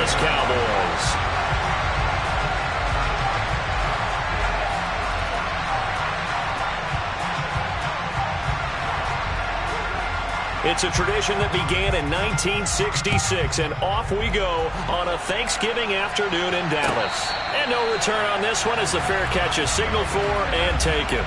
Dallas Cowboys. It's a tradition that began in 1966, and off we go on a Thanksgiving afternoon in Dallas. And no return on this one as the fair catch is signaled for and taken.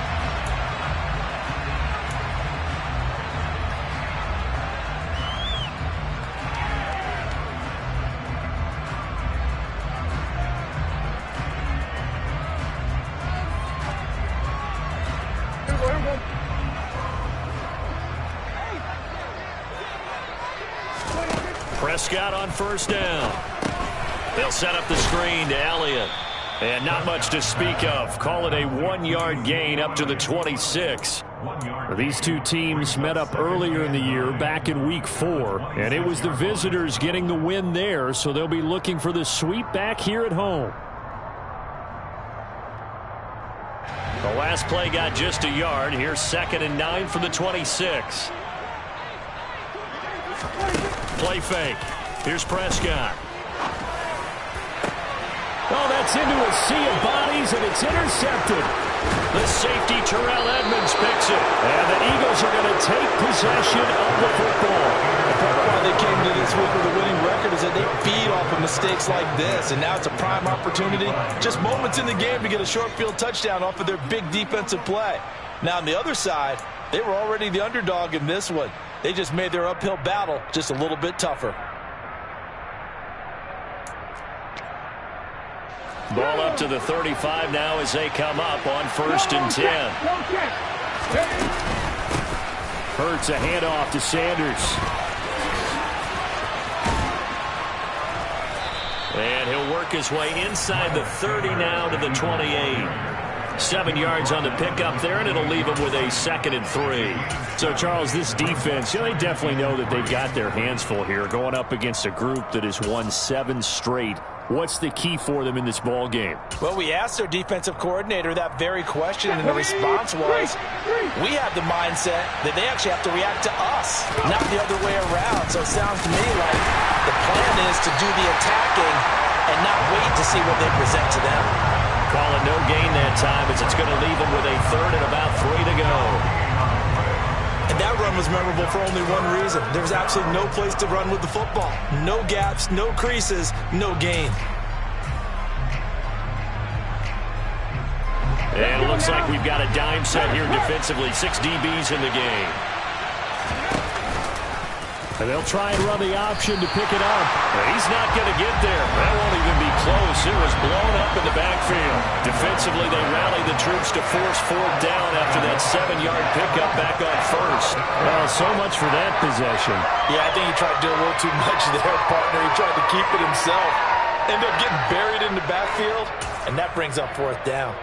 Prescott on first down. They'll set up the screen to Elliott. And not much to speak of. Call it a 1-yard gain up to the 26. These two teams met up earlier in the year, back in Week 4. And it was the visitors getting the win there, so they'll be looking for the sweep back here at home. The last play got just a yard. Here's 2nd and 9 for the 26. Play fake. Here's Prescott. Oh, that's into a sea of bodies, and it's intercepted. The safety, Terrell Edmonds, picks it. And the Eagles are going to take possession of the football. The part why they came to this week with a winning record is that they feed off of mistakes like this, and now it's a prime opportunity. Just moments in the game to get a short field touchdown off of their big defensive play. Now, on the other side, they were already the underdog in this one. They just made their uphill battle just a little bit tougher. Ball up to the 35 now as they come up on 1st and 10. Hurts a handoff to Sanders. And he'll work his way inside the 30 now to the 28. 7 yards on the pickup there, and it'll leave him with a 2nd and 3. So, Charles, this defense, they definitely know that they've got their hands full here, going up against a group that has won 7 straight. What's the key for them in this ball game? Well, we asked their defensive coordinator that very question, and the response was, we have the mindset that they actually have to react to us, not the other way around. So it sounds to me like the plan is to do the attacking and not wait to see what they present to them. Call it no gain that time as it's going to leave them with a 3rd and about 3 to go. And that run was memorable for only one reason. There was absolutely no place to run with the football. No gaps, no creases, no gain. And it looks like we've got a dime set here defensively. 6 DBs in the game. And they'll try and run the option to pick it up. He's not going to get there. That won't even be close. It was blown up in the backfield. Defensively, they rallied the troops to force 4th down after that 7-yard pickup back on 1st. Well, so much for that possession. Yeah, I think he tried to do a little too much there, partner. He tried to keep it himself. Ended up getting buried in the backfield, and that brings up 4th down.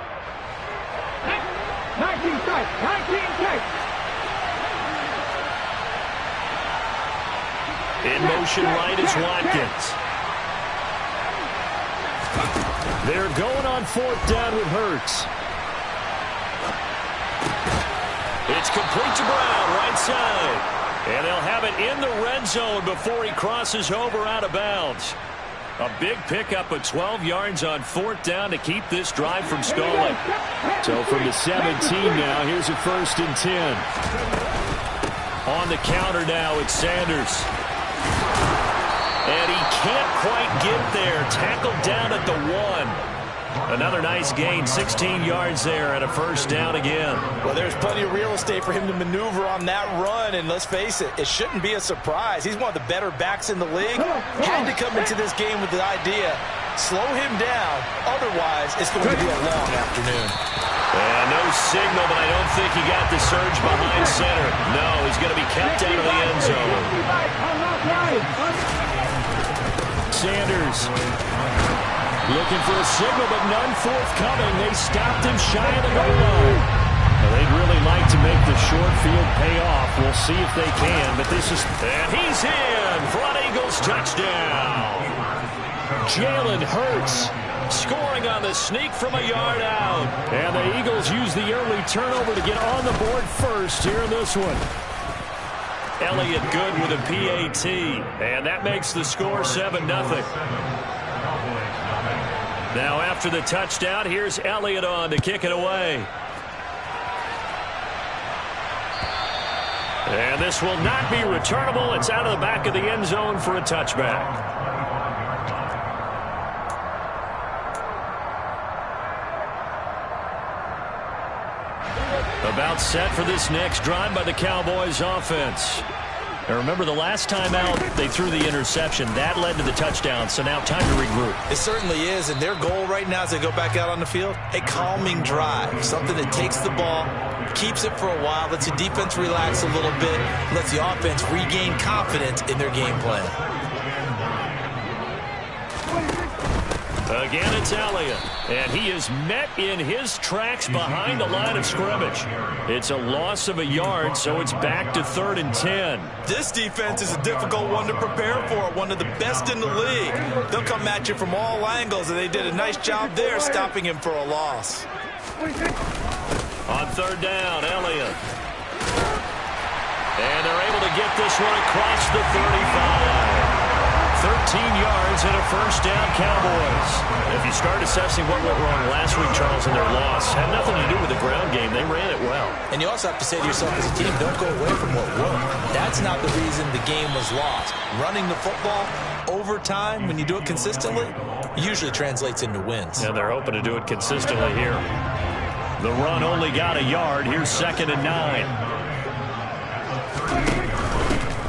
19 strikes, 19 strikes. In motion right is Watkins. They're going on 4th down with Hurts. It's complete to Brown, right side. And they'll have it in the red zone before he crosses over out of bounds. A big pickup of 12 yards on 4th down to keep this drive from stalling. So from the 17 now, here's a 1st and 10. On the counter now, it's Sanders. And he can't quite get there. Tackled down at the 1. Another nice gain, 16 yards there and a 1st down again. Well, there's plenty of real estate for him to maneuver on that run, and let's face it, it shouldn't be a surprise. He's one of the better backs in the league. Had to come into this game with the idea, slow him down, otherwise it's going to be a long afternoon. And no signal, but I don't think he got the surge behind center. No, he's going to be kept out of the end zone. Sanders looking for a signal, but none forthcoming. They stopped him shy of the goal line. Well, they'd really like to make the short field pay off. We'll see if they can, but this is... And he's in for an Eagles touchdown. Jalen Hurts scoring on the sneak from a yard out. And the Eagles use the early turnover to get on the board first here in this one. Elliott good with a PAT, and that makes the score 7-0. Now after the touchdown, here's Elliott on to kick it away. And this will not be returnable. It's out of the back of the end zone for a touchback. About set for this next drive by the Cowboys offense. Now remember, the last time out, they threw the interception. That led to the touchdown, so now time to regroup. It certainly is, and their goal right now as they go back out on the field, a calming drive, something that takes the ball, keeps it for a while, lets the defense relax a little bit, lets the offense regain confidence in their game plan. Again, it's Elliott, and he is met in his tracks behind the line of scrimmage. It's a loss of a yard, so it's back to 3rd and 10. This defense is a difficult one to prepare for, one of the best in the league. They'll come at you from all angles, and they did a nice job there stopping him for a loss. On 3rd down, Elliott. And they're able to get this one across the 35. 13 yards and a first down, Cowboys. If you start assessing what went wrong last week, Charles, in their loss, had nothing to do with the ground game. They ran it well. And you also have to say to yourself as a team, don't go away from what worked. That's not the reason the game was lost. Running the football over time, when you do it consistently, usually translates into wins. And they're hoping to do it consistently here. The run only got a yard. Here's 2nd and 9.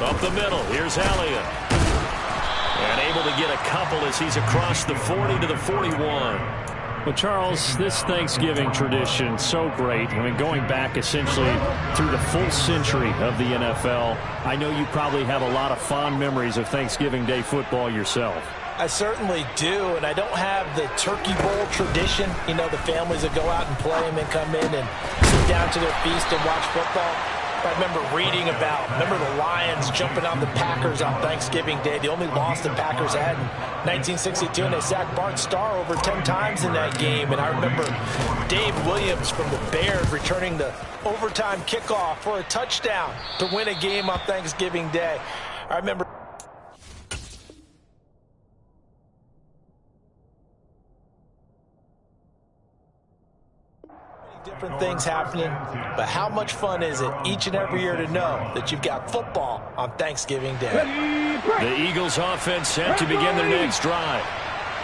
Up the middle, here's Elliott. And able to get a couple as he's across the 40 to the 41. Well, Charles, this Thanksgiving tradition, so great. I mean, going back essentially through the full century of the NFL, I know you probably have a lot of fond memories of Thanksgiving Day football yourself. I certainly do, and I don't have the Turkey Bowl tradition. You know, the families that go out and play and then come in and sit down to their feast and watch football. I remember reading about, the Lions jumping on the Packers on Thanksgiving Day. The only loss the Packers had in 1962, and they sacked Bart Starr over 10 times in that game. And I remember Dave Williams from the Bears returning the overtime kickoff for a touchdown to win a game on Thanksgiving Day. I remember different things happening, but how much fun is it each and every year to know that you've got football on Thanksgiving Day? The Eagles offense set to begin their next drive.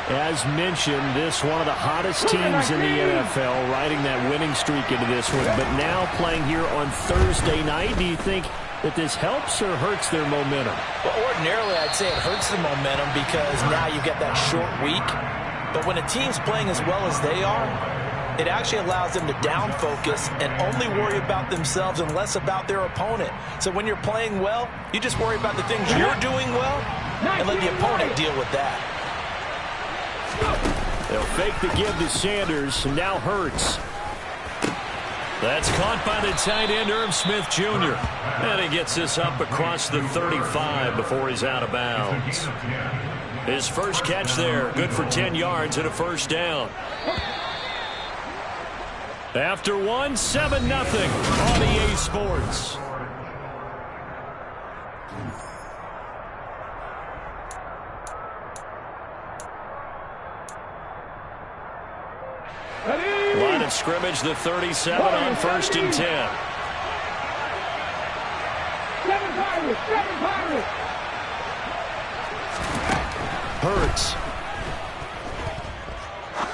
As mentioned, this one of the hottest teams in the NFL, riding that winning streak into this one, but now playing here on Thursday night. Do you think that this helps or hurts their momentum? Well, ordinarily, I'd say it hurts the momentum because now you've got that short week. But when a team's playing as well as they are, it actually allows them to down focus and only worry about themselves and less about their opponent. So when you're playing well, you just worry about the things you're doing well and let the opponent deal with that. They'll fake the give to Sanders, and now Hurts. That's caught by the tight end, Irv Smith Jr. And he gets this up across the 35 before he's out of bounds. His first catch there, good for 10 yards and a first down. After one, 7-0 on EA Sports. Line of scrimmage, the 37 on 1st and 10. 7 Pirates. Hurts.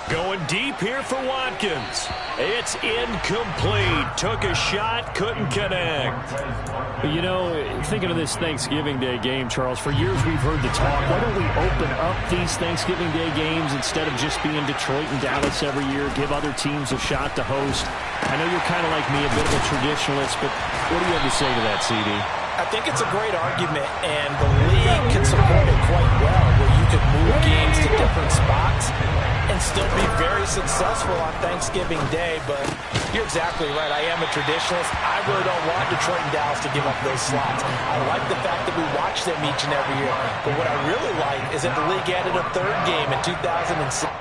Going deep here for Watkins. It's incomplete. Took a shot, couldn't connect. You know, thinking of this Thanksgiving Day game, Charles, for years we've heard the talk, why don't we open up these Thanksgiving Day games instead of just being Detroit and Dallas every year, give other teams a shot to host? I know you're kind of like me, a bit of a traditionalist, but what do you have to say to that, CD? I think it's a great argument, and the league can support it quite well, where you could move games to different spots and still be very successful on Thanksgiving Day. But you're exactly right. I am a traditionalist. I really don't want Detroit and Dallas to give up those slots. I like the fact that we watch them each and every year. But what I really like is that the league added a third game in 2006.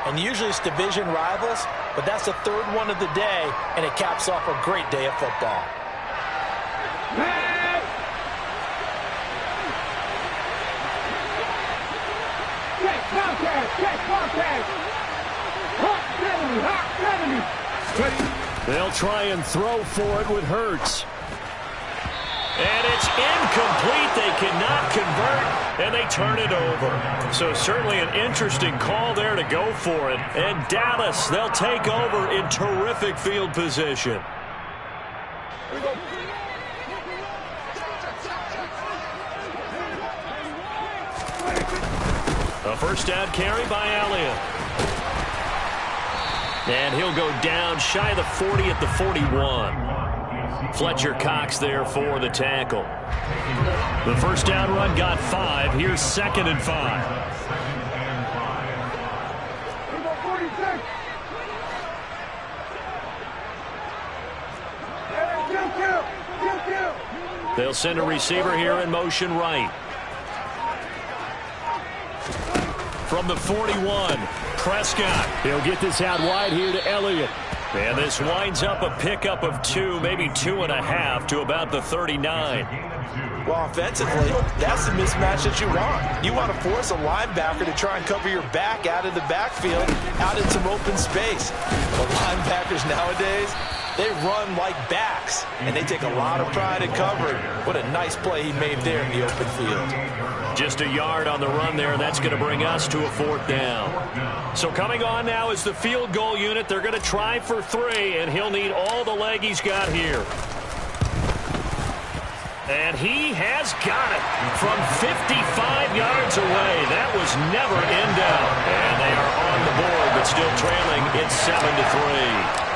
And usually it's division rivals, but that's the third one of the day, and it caps off a great day of football. They'll try and throw for it with Hurts. And it's incomplete. They cannot convert, and they turn it over. So certainly an interesting call there to go for it. And Dallas, they'll take over in terrific field position. A first down carry by Elliott. And he'll go down shy of the 40 at the 41. Fletcher Cox there for the tackle. The first down run got 5. Here's 2nd and 5. They'll send a receiver here in motion right. From the 41, Prescott. He'll get this out wide here to Elliott. And this winds up a pickup of 2, maybe 2.5 to about the 39. Well, offensively, that's the mismatch that you want. You want to force a linebacker to try and cover your back out of the backfield, out in some open space. The linebackers nowadays, they run like backs, and they take a lot of pride in covering. What a nice play he made there in the open field. Just a yard on the run there, and that's going to bring us to a 4th down. So coming on now is the field goal unit. They're going to try for 3, and he'll need all the leg he's got here. And he has got it from 55 yards away. That was never in doubt. And they are on the board, but still trailing. It's 7-3.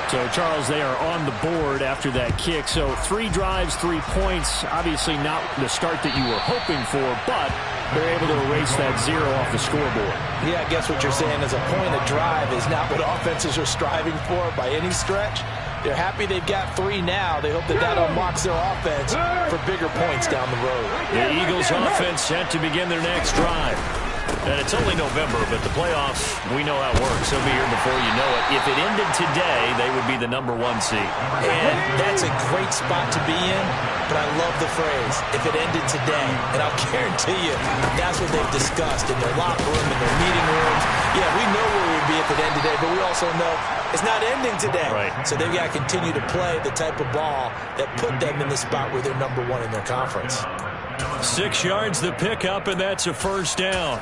So, Charles, they are on the board after that kick. So 3 drives, 3 points. Obviously not the start that you were hoping for, but they're able to erase that 0 off the scoreboard. Yeah, I guess what you're saying is a point of drive is not what offenses are striving for by any stretch. They're happy they've got 3 now. They hope that that unlocks their offense for bigger points down the road. The Eagles offense set to begin their next drive. And it's only November, but the playoffs, we know how it works. They'll be here before you know it. If it ended today, they would be the #1 seed. And that's a great spot to be in, but I love the phrase, if it ended today. And I'll guarantee you, that's what they've discussed in their locker room, in their meeting rooms. Yeah, we know where we'd be if it ended today, but we also know it's not ending today. Right. So they've got to continue to play the type of ball that put them in the spot where they're #1 in their conference. 6 yards the pickup, and that's a first down.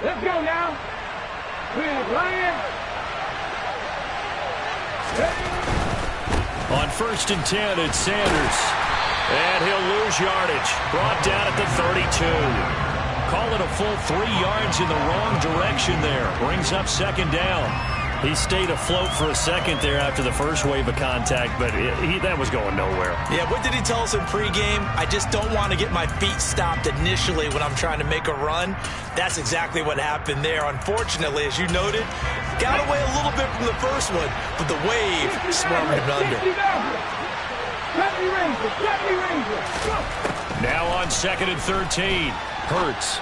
Let's go now. Lion. On 1st and 10, it's Sanders. And he'll lose yardage. Brought down at the 32. Call it a full 3 yards in the wrong direction there. Brings up 2nd down. He stayed afloat for a second there after the first wave of contact, but that was going nowhere. Yeah, what did he tell us in pregame? I just don't want to get my feet stopped initially when I'm trying to make a run. That's exactly what happened there. Unfortunately, as you noted, got away a little bit from the first one, but the wave swarmed him under. Now on 2nd and 13, Hurts.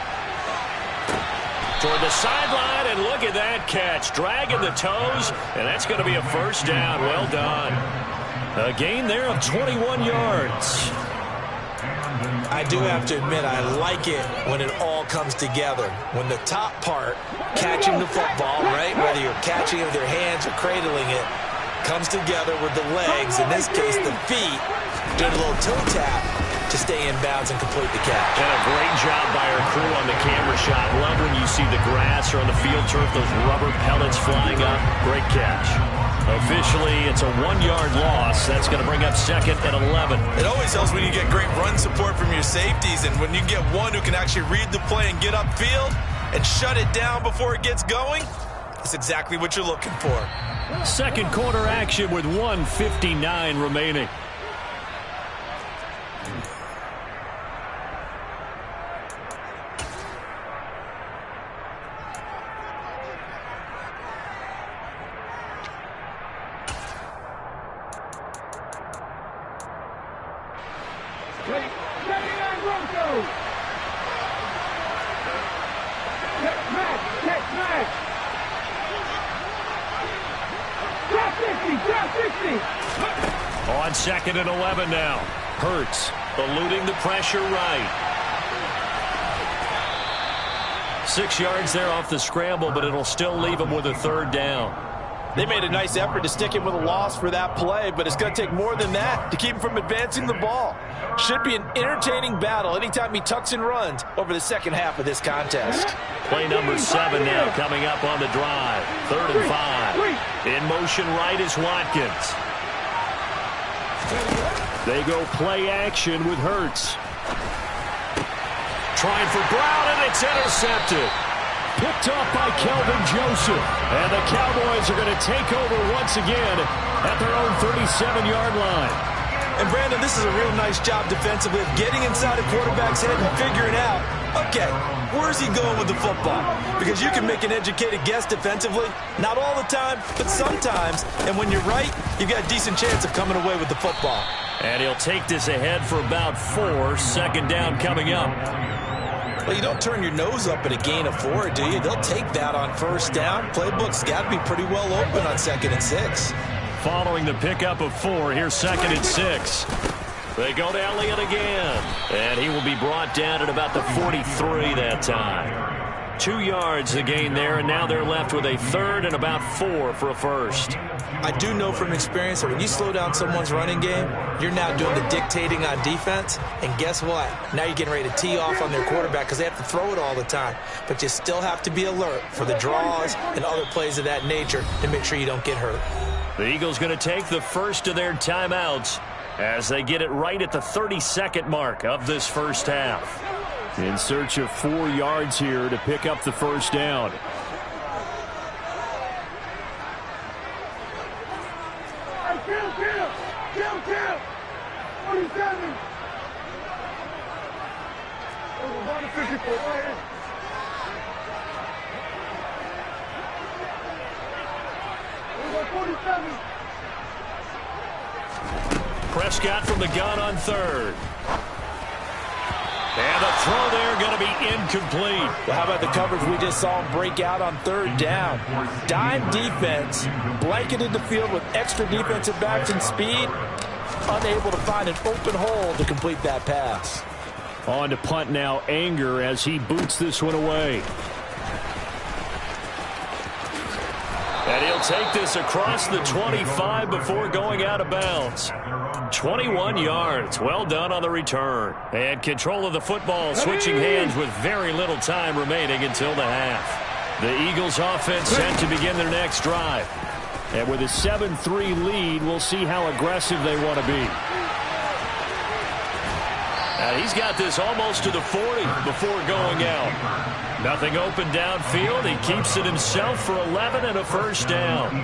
Toward the sideline, and look at that catch. Dragging the toes, and that's going to be a first down. Well done. A gain there of 21 yards. I do have to admit, I like it when it all comes together. When the top part, catching the football, right, whether you're catching it with your hands or cradling it, comes together with the legs, in this case the feet, doing a little toe tap to stay in bounds and complete the catch. And a great job by our crew on the camera shot. Love when you see the grass or on the field turf, those rubber pellets flying up. Great catch. Officially, it's a 1-yard loss. That's going to bring up 2nd and 11. It always helps when you get great run support from your safeties, and when you get one who can actually read the play and get upfield and shut it down before it gets going, that's exactly what you're looking for. Second quarter action with 1:59 remaining. On 2nd and 11 now. Hurts eluding the pressure right. 6 yards there off the scramble, but it'll still leave him with a 3rd down. They made a nice effort to stick him with a loss for that play, but it's going to take more than that to keep him from advancing the ball. Should be an entertaining battle anytime he tucks and runs over the second half of this contest. Play number 7 now coming up on the drive. 3rd and 5. In motion right is Watkins. They go play action with Hurts. Trying for Brown, and it's intercepted. Picked off by Kelvin Joseph. And the Cowboys are going to take over once again at their own 37-yard line. And, Brandon, this is a real nice job defensively of getting inside a quarterback's head and figuring out, okay, where's he going with the football? Because you can make an educated guess defensively. Not all the time, but sometimes. And when you're right, you've got a decent chance of coming away with the football. And he'll take this ahead for about 4. 2nd down coming up. Well, you don't turn your nose up at a gain of 4, do you? They'll take that on 1st down. Playbook's got to be pretty well open on 2nd and 6. Following the pickup of 4, here's 2nd and 6. They go to Elliott again. And he will be brought down at about the 43 that time. 2 yards the gain there, and now they're left with a 3rd and about 4 for a 1st. I do know from experience that when you slow down someone's running game, you're now doing the dictating on defense. And guess what? Now you're getting ready to tee off on their quarterback because they have to throw it all the time. But you still have to be alert for the draws and other plays of that nature to make sure you don't get hurt. The Eagles going to take the first of their timeouts as they get it right at the 32nd mark of this first half. In search of 4 yards here to pick up the 1st down. Kill. 47. Prescott from the gun on 3rd. And the throw there going to be incomplete. Well, how about the coverage we just saw him break out on 3rd down? Dime defense, blanketed the field with extra defensive backs and speed, unable to find an open hole to complete that pass. On to punt now, Anger, as he boots this one away. And he'll take this across the 25 before going out of bounds. 21 yards. Well done on the return. And control of the football switching hands with very little time remaining until the half. The Eagles offense set to begin their next drive. And with a 7-3 lead, we'll see how aggressive they want to be. And he's got this almost to the 40 before going out. Nothing open downfield. He keeps it himself for 11 and a 1st down.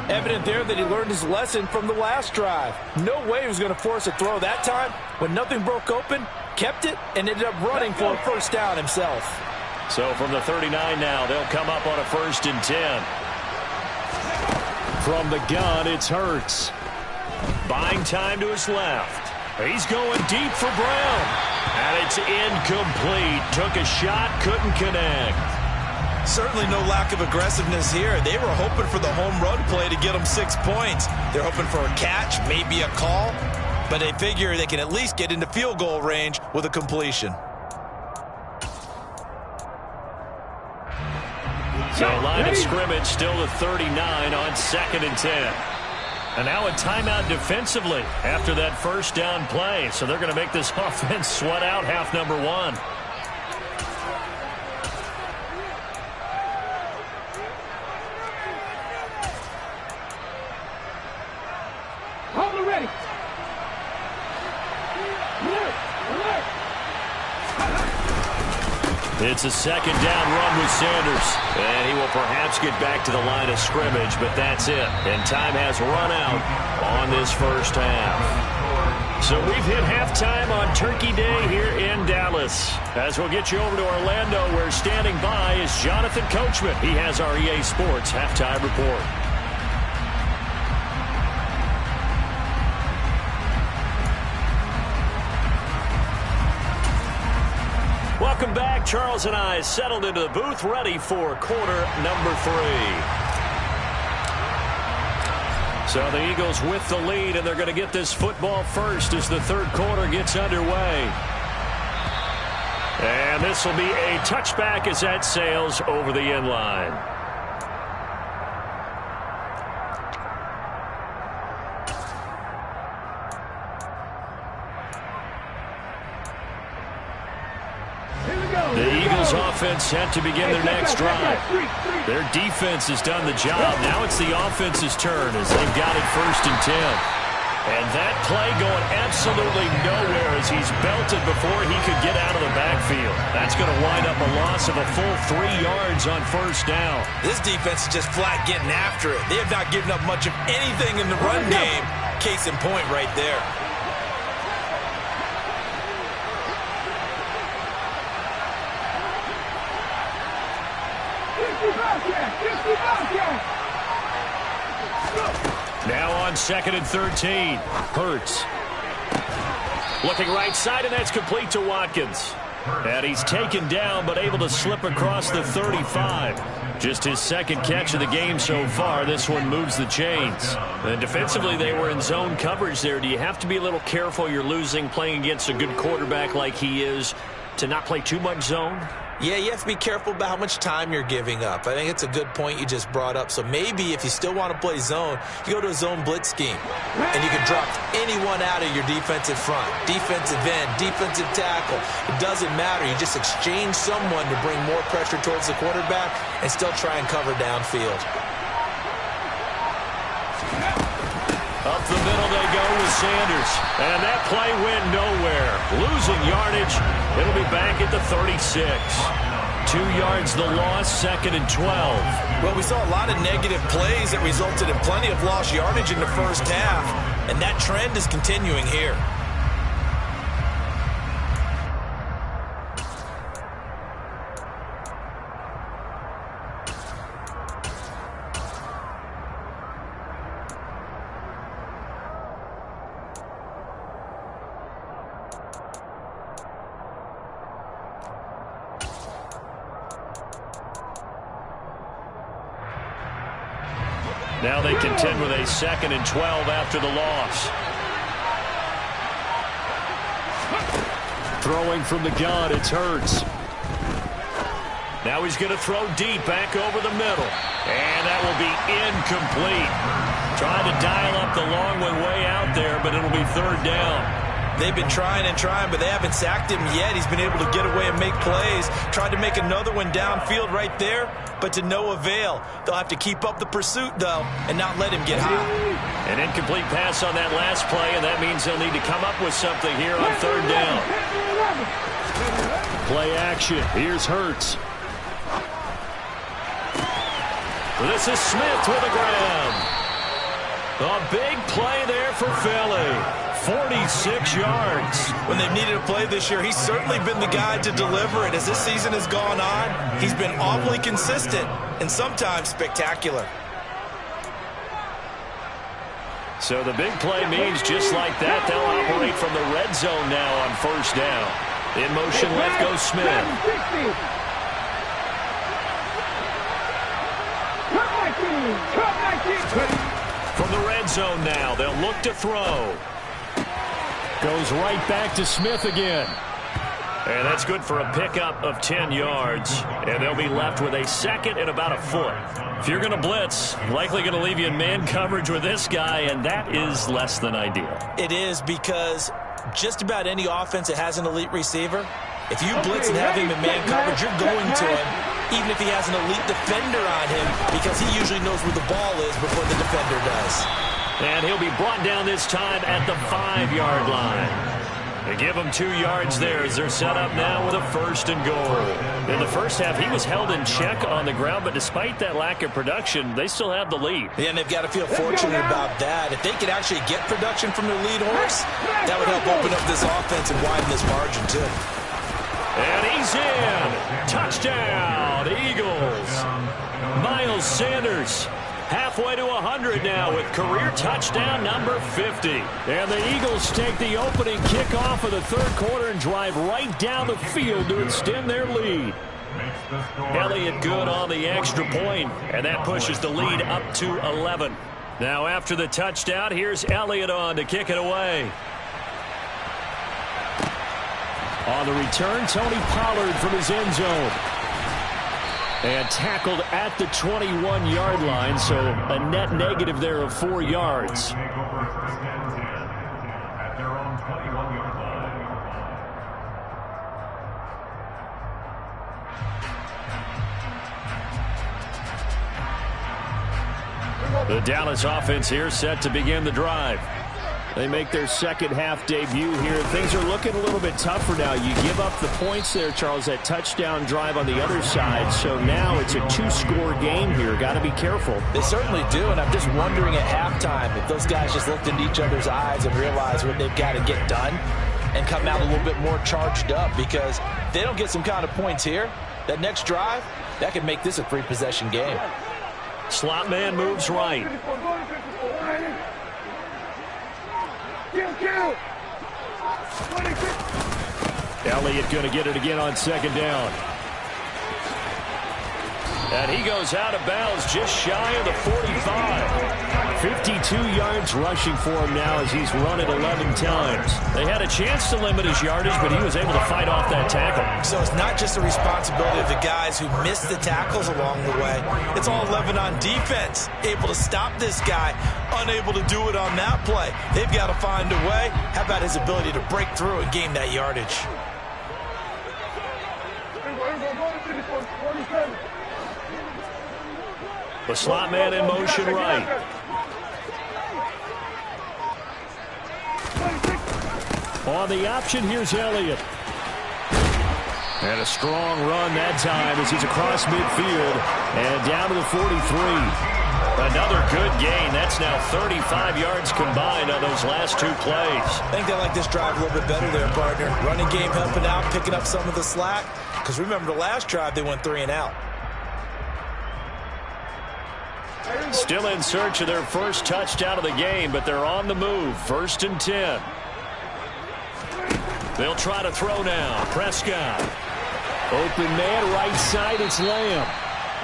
Evident there that he learned his lesson from the last drive. No way he was going to force a throw that time. When nothing broke open, kept it, and ended up running for a 1st down himself. So from the 39 now, they'll come up on a 1st and 10. From the gun, it's Hurts. Buying time to his left. He's going deep for Brown. And it's incomplete. Took a shot, couldn't connect. Certainly no lack of aggressiveness here. They were hoping for the home run play to get them 6 points. They're hoping for a catch, maybe a call. But they figure they can at least get into field goal range with a completion. So line of scrimmage still the 39 on 2nd and 10. And now a timeout defensively after that 1st down play. So they're going to make this offense sweat out half number 1. Hold it ready. It's a 2nd down run with Sanders. And he will perhaps get back to the line of scrimmage, but that's it. And time has run out on this 1st half. So we've hit halftime on Turkey Day here in Dallas. As we'll get you over to Orlando, where standing by is Jonathan Coachman. He has our EA Sports halftime report. Welcome back. Charles and I settled into the booth, ready for quarter number 3. So the Eagles with the lead, and they're going to get this football first as the third quarter gets underway. And this will be a touchback as that sails over the end line. The Eagles offense set to begin their next drive. Their defense has done the job. Now it's the offense's turn as they've got it 1st and 10. And that play going absolutely nowhere as he's belted before he could get out of the backfield. That's going to wind up a loss of a full 3 yards on 1st down. This defense is just flat getting after it. They have not given up much of anything in the run game. Case in point right there. Now on 2nd and 13. Hurts. Looking right side, and that's complete to Watkins. And he's taken down, but able to slip across the 35. Just his 2nd catch of the game so far. This one moves the chains. And defensively, they were in zone coverage there. Do you have to be a little careful you're losing playing against a good quarterback like he is to not play too much zone? Yeah, you have to be careful about how much time you're giving up. I think it's a good point you just brought up. So maybe if you still want to play zone, you go to a zone blitz scheme. And you can drop anyone out of your defensive front. Defensive end, defensive tackle. It doesn't matter. You just exchange someone to bring more pressure towards the quarterback and still try and cover downfield. Up the middle they go with Sanders. And that play went nowhere. Losing yardage. It'll be back at the 36. 2 yards the loss, 2nd and 12. Well, we saw a lot of negative plays that resulted in plenty of lost yardage in the first half. And that trend is continuing here. Now they contend with a 2nd and 12 after the loss. Throwing from the gun, it's Hurts. Now he's going to throw deep back over the middle. And that will be incomplete. Trying to dial up the long one way out there, but it'll be 3rd down. They've been trying and trying, but they haven't sacked him yet. He's been able to get away and make plays. Tried to make another one downfield right there, but to no avail. They'll have to keep up the pursuit, though, and not let him get high. An incomplete pass on that last play, and that means they'll need to come up with something here on 3rd down. Play action. Here's Hurts. This is Smith with a grab. A big play there for Philly. 46 yards. When they've needed a play this year, he's certainly been the guy to deliver it. As this season has gone on, he's been awfully consistent and sometimes spectacular. So the big play means just like that, they'll operate from the red zone now on 1st down. In motion left goes Smith. From the red zone now, they'll look to throw. Goes right back to Smith again. And that's good for a pickup of 10 yards. And they'll be left with a 2nd and about a foot. If you're going to blitz, likely going to leave you in man coverage with this guy, and that is less than ideal. It is, because just about any offense that has an elite receiver, if you blitz and have him in man coverage, you're going to him, even if he has an elite defender on him, because he usually knows where the ball is before the defender does. And he'll be brought down this time at the 5-yard line. They give him 2 yards there as they're set up now with a 1st and goal. In the first half, he was held in check on the ground, but despite that lack of production, they still have the lead. Yeah, and they've got to feel fortunate about that. If they could actually get production from their lead horse, that would help open up this offense and widen this margin, too. And he's in. Touchdown, Eagles. Miles Sanders. Halfway to 100 now with career touchdown number 50. And the Eagles take the opening kickoff of the 3rd quarter and drive right down the field to extend their lead. Elliott good on the extra point, and that pushes the lead up to 11. Now after the touchdown, here's Elliott on to kick it away. On the return, Tony Pollard from his end zone. And tackled at the 21-yard line, so a net negative there of 4 yards. The Dallas offense here set to begin the drive. They make their second half debut here. Things are looking a little bit tougher now. You give up the points there, Charles, that touchdown drive on the other side. So now it's a 2-score game here. Got to be careful. They certainly do, and I'm just wondering at halftime if those guys just looked into each other's eyes and realized what they've got to get done and come out a little bit more charged up, because if they don't get some kind of points here, that next drive, that could make this a 3-possession game. Slot man moves right. Elliott going to get it again on second down. And he goes out of bounds just shy of the 45. 52 yards rushing for him now as he's run it 11 times. They had a chance to limit his yardage, but he was able to fight off that tackle. So it's not just the responsibility of the guys who missed the tackles along the way. It's all 11 on defense, able to stop this guy, unable to do it on that play. They've got to find a way. How about his ability to break through and gain that yardage? The slot man in motion right. On the option, here's Elliott. And a strong run that time as he's across midfield and down to the 43. Another good gain. That's now 35 yards combined on those last 2 plays. I think they like this drive a little bit better there, partner. Running game helping out, picking up some of the slack. Because remember, the last drive, they went 3 and out. Still in search of their first touchdown of the game, but they're on the move. 1st and 10. They'll try to throw now. Prescott. Open man, right side, it's Lamb.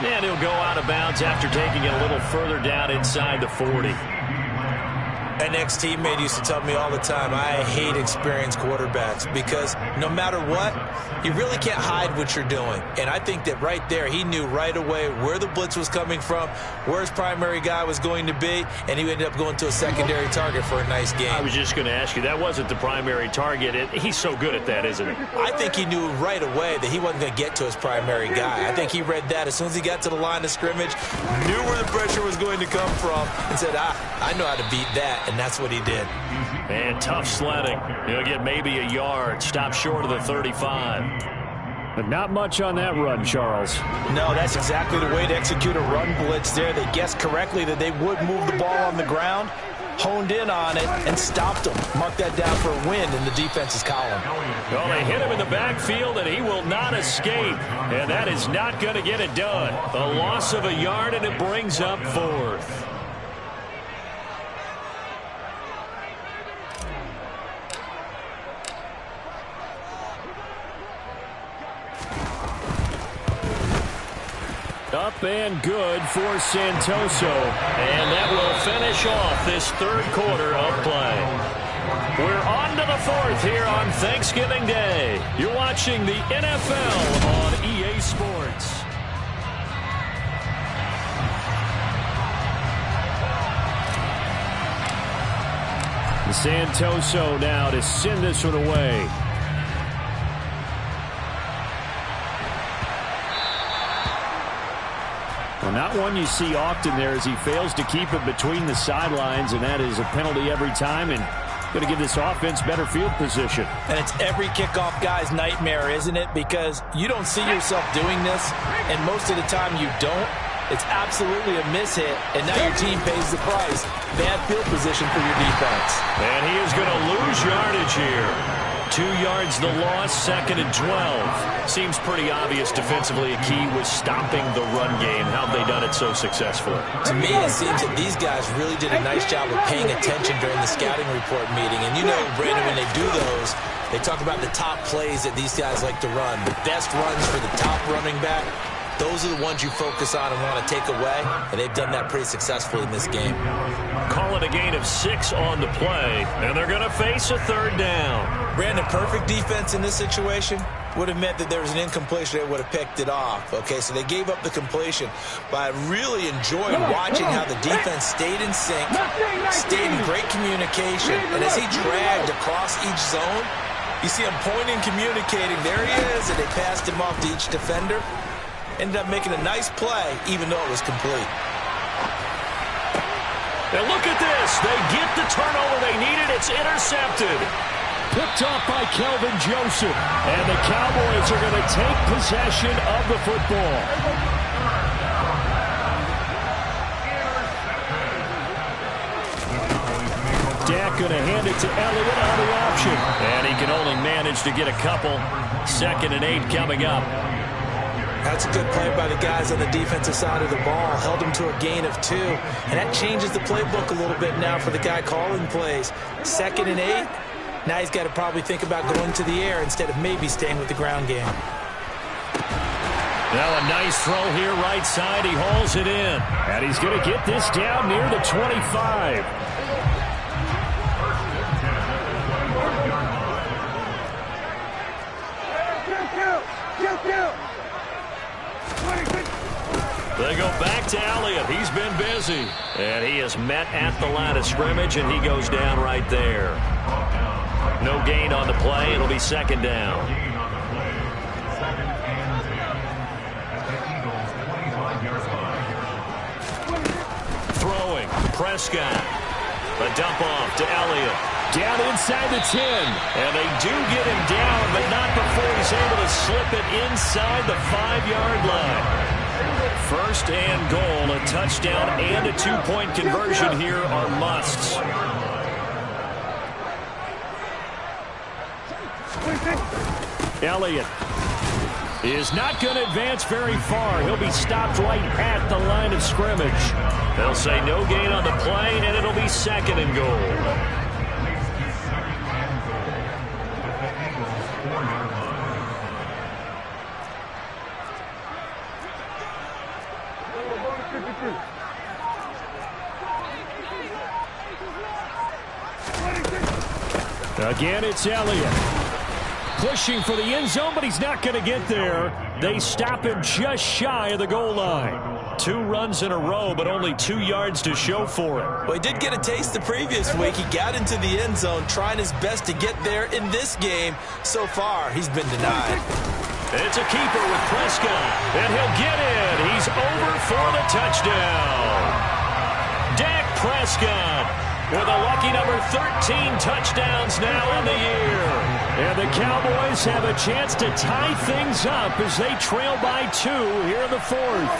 And he'll go out of bounds after taking it a little further down inside the 40. An ex-teammate used to tell me all the time, I hate experienced quarterbacks because no matter what, you really can't hide what you're doing. And I think that right there, he knew right away where the blitz was coming from, where his primary guy was going to be, and he ended up going to a secondary target for a nice game. I was just going to ask you, that wasn't the primary target. He's so good at that, isn't he? I think he knew right away that he wasn't going to get to his primary guy. I think he read that as soon as he got to the line of scrimmage, knew where the pressure was going to come from, and said, I know how to beat that. And that's what he did. And tough sledding. He'll get maybe a yard. Stop short of the 35. But not much on that run, Charles. No, that's exactly the way to execute a run blitz there. They guessed correctly that they would move the ball on the ground, honed in on it, and stopped him. Mark that down for a win in the defense's column. Well, they hit him in the backfield, and he will not escape. And that is not going to get it done. A loss of a yard, and it brings up 4th. Up and good for Santoso. And that will finish off this 3rd quarter of play. We're on to the 4th here on Thanksgiving Day. You're watching the NFL on EA Sports. Santoso now to send this one away. Well, not one you see often there as he fails to keep it between the sidelines, and that is a penalty every time, and going to give this offense better field position. And it's every kickoff guy's nightmare, isn't it? Because you don't see yourself doing this, and most of the time you don't. It's absolutely a mishit, and now your team pays the price. Bad field position for your defense. And he is going to lose yardage here. 2 yards the loss, 2nd and 12. Seems pretty obvious defensively a key was stopping the run game. How have they done it so successfully? To me, it seems that these guys really did a nice job of paying attention during the scouting report meeting. And you know, Brandon, when they do those, they talk about the top plays that these guys like to run. The best runs for the top running back. those are the ones you focus on and want to take away, and they've done that pretty successfully in this game. Call it a gain of 6 on the play, and they're going to face a 3rd down. Brandon, perfect defense in this situation would have meant that there was an incompletion. They would have picked it off. Okay, so they gave up the completion, but I really enjoyed watching how the defense stayed in sync, stayed in great communication, and as he dragged across each zone, you see him pointing, communicating. There he is, and they passed him off to each defender. Ended up making a nice play, even though it was complete. And look at this. They get the turnover they needed. It's intercepted. Picked off by Kelvin Joseph. And the Cowboys are going to take possession of the football. Dak going to hand it to Elliott on the option. And he can only manage to get a couple. 2nd and 8 coming up. That's a good play by the guys on the defensive side of the ball. Held him to a gain of 2. And that changes the playbook a little bit now for the guy calling plays. 2nd and 8. Now he's got to probably think about going to the air instead of maybe staying with the ground game. Now a nice throw here right side. He hauls it in. And he's going to get this down near the 25. They go back to Elliott. He's been busy. And he is met at the line of scrimmage, and he goes down right there. No gain on the play. It'll be 2nd down. Throwing. Prescott. A dump off to Elliott. Down inside the 10. And they do get him down, but not before he's able to slip it inside the 5-yard line. 1st and goal. A touchdown and a 2-point conversion here are musts. Elliott is not going to advance very far. He'll be stopped right at the line of scrimmage. They'll say no gain on the play, and it'll be 2nd and goal. Again, it's Elliott. Pushing for the end zone, but he's not going to get there. They stop him just shy of the goal line. 2 runs in a row, but only 2 yards to show for it. Well, he did get a taste the previous week. He got into the end zone, trying his best to get there in this game. So far, he's been denied. It's a keeper with Prescott, and he'll get in. He's over for the touchdown. Dak Prescott with a lucky number 13 touchdowns now on the year. And the Cowboys have a chance to tie things up as they trail by 2 here in the 4th.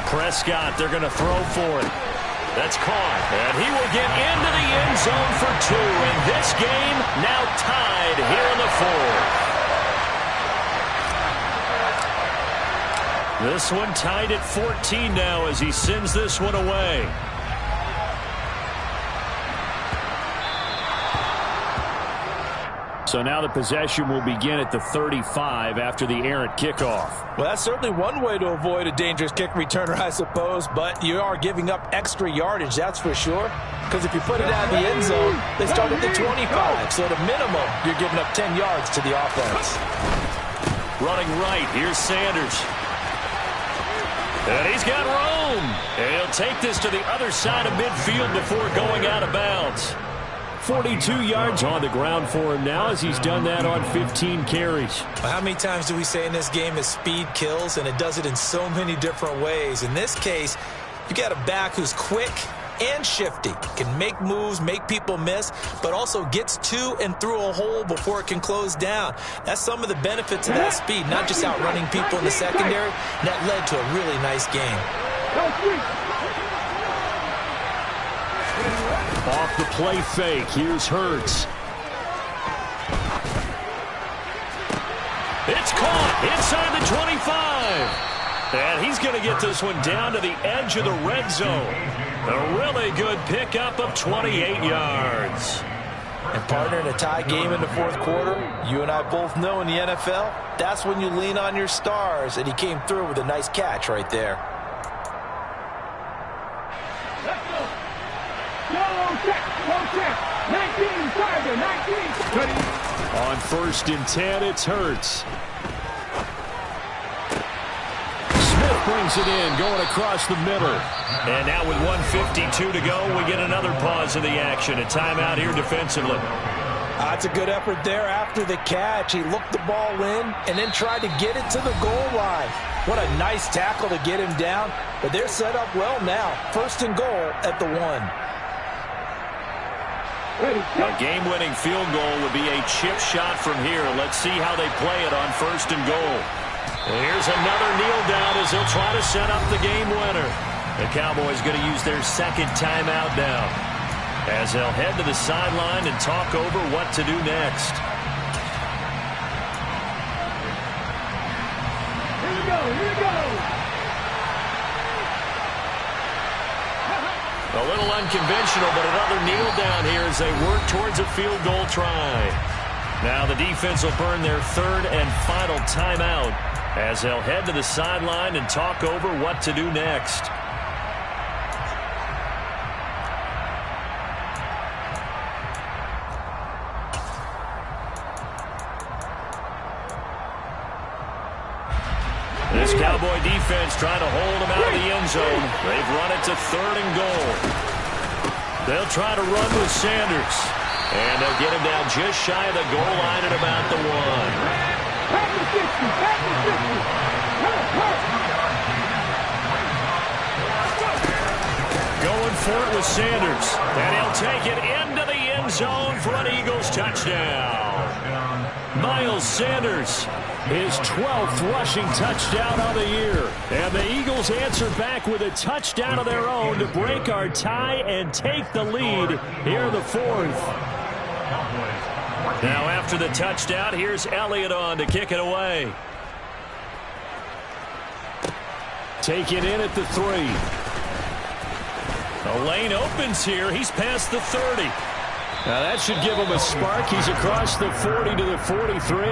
Prescott, they're going to throw for it. That's caught. And he will get into the end zone for 2. And this game now tied here in the 4th. This one tied at 14 now as he sends this one away. So now the possession will begin at the 35 after the errant kickoff. Well, that's certainly one way to avoid a dangerous kick returner, I suppose, but you are giving up extra yardage, that's for sure. Because if you put it out of the end zone, they start at the 25. So at a minimum, you're giving up 10 yards to the offense. Running right, here's Sanders. And he's got room. And he'll take this to the other side of midfield before going out of bounds. 42 yards on the ground for him now as he's done that on 15 carries. Well, how many times do we say in this game is speed kills, and it does it in so many different ways. In this case, you got a back who's quick and shifty, can make moves, make people miss, but also gets to and through a hole before it can close down. That's some of the benefits of that speed, not just outrunning people in the secondary. That led to a really nice game. Off the play fake, here's Hurts. It's caught inside the 25. And he's going to get this one down to the edge of the red zone. A really good pickup of 28 yards. And partner, in a tie game in the fourth quarter, you and I both know in the NFL, that's when you lean on your stars, and he came through with a nice catch right there. Let's go. Go check. 19, Tiger, 19. Ready. On 1st and 10, it's Hurts. Smith brings it in, going across the middle. And now with 1:52 to go, we get another pause of the action. A timeout here defensively. That's a good effort there after the catch. He looked the ball in and then tried to get it to the goal line. What a nice tackle to get him down. But they're set up well now. 1st and goal at the 1. A game-winning field goal would be a chip shot from here. Let's see how they play it on 1st and goal. And here's another kneel down as they'll try to set up the game winner. The Cowboys going to use their 2nd timeout now, as they'll head to the sideline and talk over what to do next. Here we go. A little unconventional, but another kneel down here as they work towards a field goal try. Now the defense will burn their 3rd and final timeout as they'll head to the sideline and talk over what to do next. This Cowboy defense trying to hold them out of the end zone. They've run it to 3rd and goal. They'll try to run with Sanders. And they'll get him down just shy of the goal line at about the 1. Back to 60. Going for it with Sanders. And he'll take it into the end zone for an Eagles touchdown. Miles Sanders, his 12th rushing touchdown of the year. And the Eagles answer back with a touchdown of their own to break our tie and take the lead here in the 4th. Now after the touchdown, here's Elliott on to kick it away. Taken in at the 3. The lane opens here. He's past the 30. Now that should give him a spark. He's across the 40 to the 43.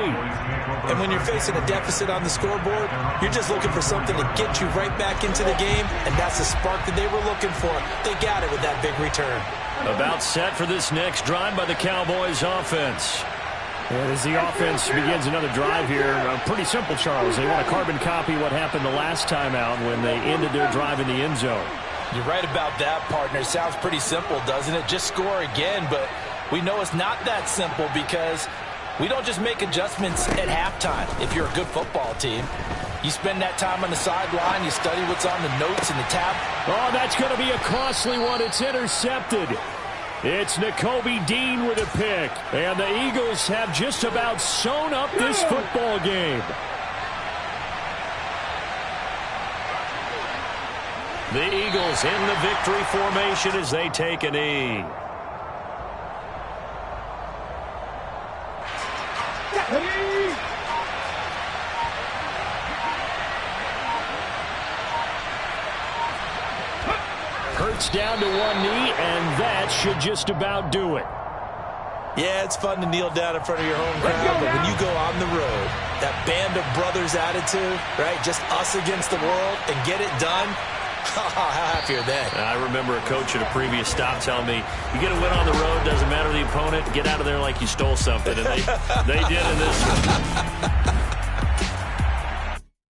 And when you're facing a deficit on the scoreboard, you're just looking for something to get you right back into the game, and that's the spark that they were looking for. They got it with that big return. About set for this next drive by the Cowboys offense. And as the offense begins another drive here, pretty simple, Charles. They want to carbon copy what happened the last time out when they ended their drive in the end zone. You're right about that, partner. Sounds pretty simple, doesn't it? Just score again, but we know it's not that simple because we don't just make adjustments at halftime. If you're a good football team, you spend that time on the sideline, you study what's on the notes and the tab. Oh, that's going to be a costly one. It's intercepted. It's Nakobe Dean with a pick, and the Eagles have just about sewn up this football game. The Eagles in the victory formation as they take a knee. Hurts down to one knee, and that should just about do it. Yeah, it's fun to kneel down in front of your home crowd, but when you go on the road, that band of brothers attitude, right, just us against the world, and get it done, how happy are they? I remember a coach at a previous stop telling me, you get a win on the road, doesn't matter the opponent, get out of there like you stole something. And they did in this one.